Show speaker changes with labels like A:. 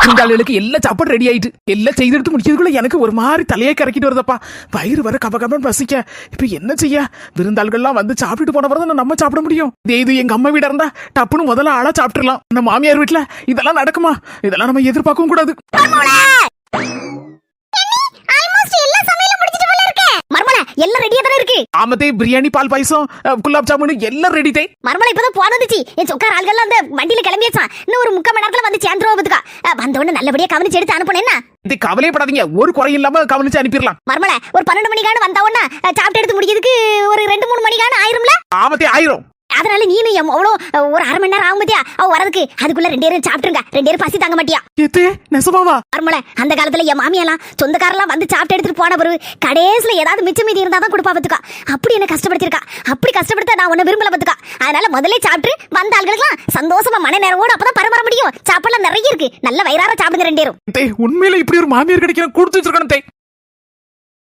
A: விருந்தாளிகளுக்கு எல்லா சாப்பாடு ரெடி ஆயிட்டு எல்லாம் செய்து முடிக்கிறதுக்குள்ள எனக்கு ஒரு மாதிரி தலையை கறக்கிட்டு வருதப்பா. வயிறு வர கபகபன்னு பசிக்க. இப்ப என்ன செய்ய? விருந்தாள்கள்லாம் வந்து சாப்பிட்டுட்டு போன வரதான் நம்ம சாப்பிட முடியும். இது எங்க அம்மா வீடா இருந்தா டப்புன்னு முதல்ல ஆளா சாப்பிட்டுலாம். நம்ம மாமியார் வீட்டுல இதெல்லாம் நடக்குமா? இதெல்லாம் நம்ம எதிர்பார்க்கவும் கூடாது.
B: எல்லாம் ரெடியா தானே இருக்கு.
A: ஆமத்தே, பிரியாணி, பால் பாயசம், குலாப் ஜாமுன் எல்லாம் ரெடி தே.
B: மர்மலா இப்பதான் போனதுச்சு. என் சொக்கார ஆள்கள் அந்த வண்டியில கிளம்பியாச்சான். இன்னும் ஒரு 3/4 மணி நேரத்துல வந்து சேர்ந்துருவோம். பத்துக்கா வந்த உடனே நல்லபடியா கவனிச்சு எடுத்து அனுப்பணும்.
A: இது கவலையப்படாதீங்க, ஒரு குறையும் இல்லாம கவனிச்சு அனுப்பிடலாம்.
B: மர்மலா ஒரு 12 மணிக்கான வந்த உடனே சாப்பிட்டு எடுத்து முடிக்கிறதுக்கு ஒரு 2-3 மணிக்கான ஆயிரும்ல.
A: ஆமத்தே, ஆயிரும்.
B: அதனால நீனும் அவ்வளோ ஒரு 1/2 மணி நேரம் ஆகும் பத்தியா அவ வரதுக்கு. அதுக்குள்ள 2 பேரும் சாப்பிட்டுருங்க. 2 பேரும் பசி தாங்க மாட்டியா?
A: ஏத்தே நெசமாவா?
B: மர்மலா அந்த காலத்துல என் மாமியெல்லாம் சொந்தக்காரெல்லாம் வந்து சாப்பிட்டு எடுத்துட்டு போன பிறகு கடைசில ஏதாவது மிச்சம் மீதி இருந்தா தான் கொடுப்பா. பத்துக்கா அப்படி என்ன கஷ்டப்படுத்திருக்கா. அப்படி கஷ்டப்படுத்த நான் உன்ன விரும்பல. பத்துக்கா அதனால முதல்ல சாப்பிட்டு வந்த ஆள்களுக்கெல்லாம் சந்தோஷமா மன நேரமோடு அப்பதான் பரவர முடியும். சாப்பாடுலாம் நிறைய இருக்கு. நல்ல வயிறார சாப்பிடுங்க 2 பேரும்.
A: உண்மையில இப்படி ஒரு மாமியார் கிடைக்கிற கொடுத்து வச்சிருக்கணும்.